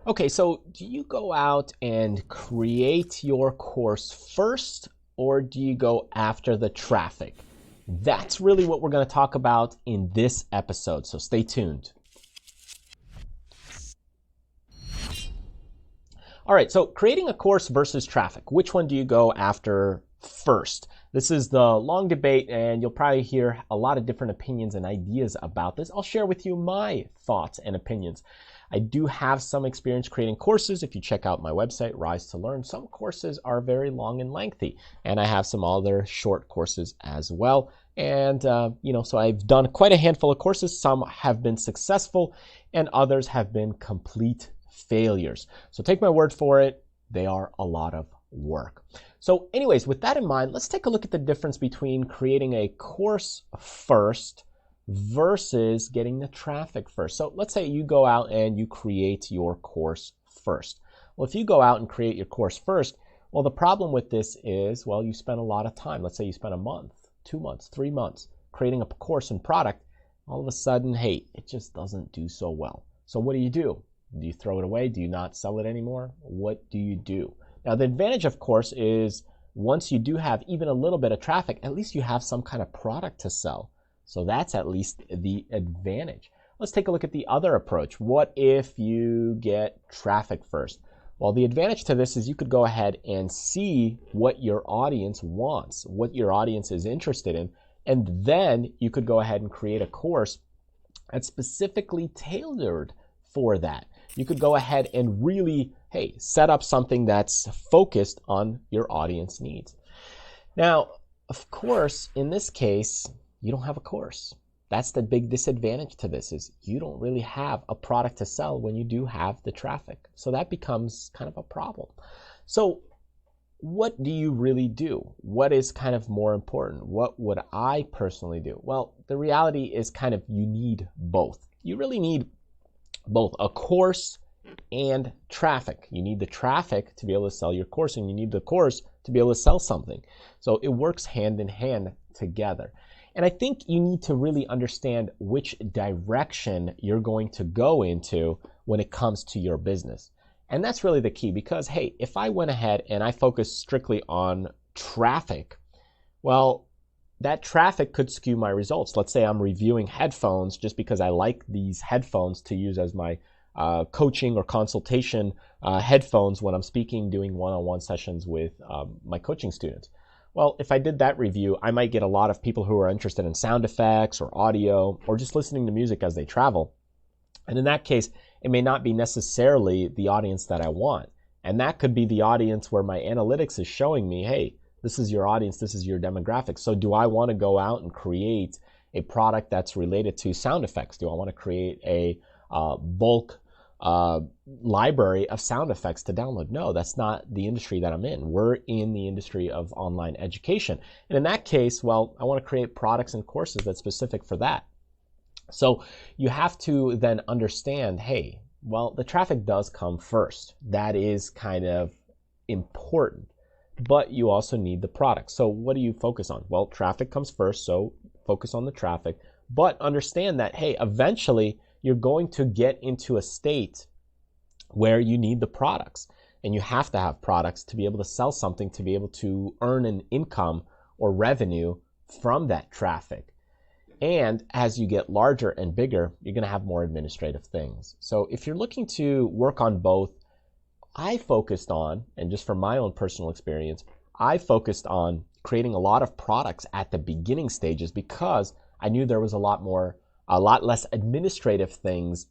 Okay, so do you go out and create your course first, or do you go after the traffic? That's really what we're going to talk about in this episode, so stay tuned. All right, so creating a course versus traffic. Which one do you go after first? This is the long debate, and you'll probably hear a lot of different opinions and ideas about this. I'll share with you my thoughts and opinions. I do have some experience creating courses. If you check out my website, Rise to Learn, some courses are very long and lengthy, and I have some other short courses as well. And, so I've done quite a handful of courses. Some have been successful, and others have been complete failures. So take my word for it, they are a lot of work. So anyways, with that in mind, let's take a look at the difference between creating a course first versus getting the traffic first. So let's say you go out and you create your course first. Well, if you go out and create your course first, well, the problem with this is, well, you spend a lot of time. Let's say you spend a month, 2 months, 3 months creating a course and product. All of a sudden, hey, it just doesn't do so well. So what do? Do you throw it away? Do you not sell it anymore? What do you do? Now, the advantage, of course, is once you do have even a little bit of traffic, at least you have some kind of product to sell. So that's at least the advantage. Let's take a look at the other approach. What if you get traffic first? Well, the advantage to this is you could go ahead and see what your audience wants, what your audience is interested in, and then you could go ahead and create a course that's specifically tailored for that. You could go ahead and really, hey, set up something that's focused on your audience needs. Now, of course, in this case, you don't have a course. That's the big disadvantage to this, is you don't really have a product to sell when you do have the traffic. So that becomes kind of a problem. So what do you really do? What is kind of more important? What would I personally do? Well, the reality is kind of you need both. You really need both a course and traffic. You need the traffic to be able to sell your course, and you need the course to be able to sell something. So it works hand in hand together. And I think you need to really understand which direction you're going to go into when it comes to your business. And that's really the key, because, hey, if I went ahead and I focused strictly on traffic, well, that traffic could skew my results. Let's say I'm reviewing headphones just because I like these headphones to use as my coaching or consultation headphones when I'm speaking, doing one-on-one sessions with my coaching students. Well, if I did that review, I might get a lot of people who are interested in sound effects or audio or just listening to music as they travel. And in that case, it may not be necessarily the audience that I want. And that could be the audience where my analytics is showing me, hey, this is your audience, this is your demographic. So do I want to go out and create a product that's related to sound effects? Do I want to create a bulk library of sound effects to download? No, that's not the industry that I'm in. We're in the industry of online education. And in that case, well, I want to create products and courses that's specific for that. So you have to then understand, hey, well, the traffic does come first. That is kind of important. But you also need the product. So what do you focus on? Well, traffic comes first, so focus on the traffic. But understand that, hey, eventually you're going to get into a state where you need the products. And you have to have products to be able to sell something, to be able to earn an income or revenue from that traffic. And as you get larger and bigger, you're going to have more administrative things. So if you're looking to work on both, I focused on, and just from my own personal experience, I focused on creating a lot of products at the beginning stages because I knew there was a lot less administrative things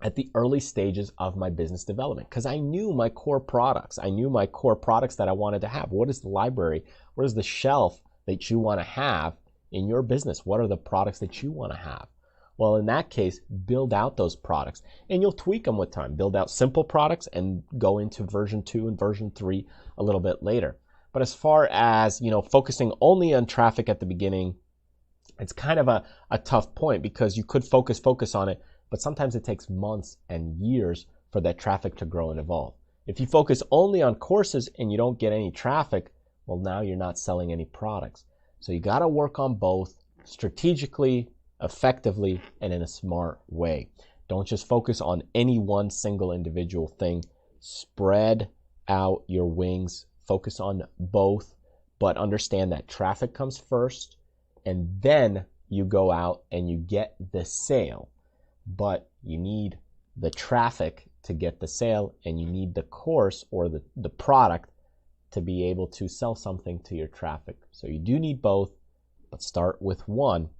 at the early stages of my business development, because I knew my core products. I knew my core products that I wanted to have. What is the library? What is the shelf that you want to have in your business? What are the products that you want to have? Well, in that case, build out those products, and you'll tweak them with time. Build out simple products and go into version 2 and version 3 a little bit later. But as far as, focusing only on traffic at the beginning, it's kind of a tough point, because you could focus on it, but sometimes it takes months and years for that traffic to grow and evolve. If you focus only on courses and you don't get any traffic, well, now you're not selling any products. So you got to work on both strategically, effectively, and in a smart way. Don't just focus on any one single individual thing. Spread out your wings. Focus on both, but understand that traffic comes first, and then you go out and you get the sale. But you need the traffic to get the sale, and you need the course or the product to be able to sell something to your traffic. So you do need both, but start with one,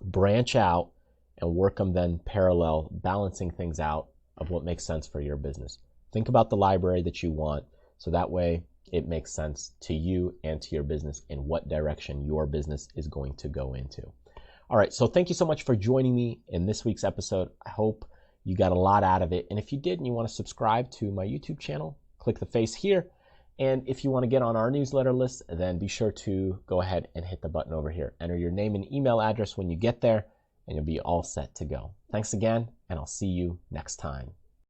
branch out, and work them then parallel, balancing things out of what makes sense for your business. Think about the library that you want, so that way it makes sense to you and to your business in what direction your business is going to go into. All right, so thank you so much for joining me in this week's episode. I hope you got a lot out of it. And if you did and you want to subscribe to my YouTube channel, click the face here. And if you want to get on our newsletter list, then be sure to go ahead and hit the button over here. Enter your name and email address when you get there, and you'll be all set to go. Thanks again, and I'll see you next time.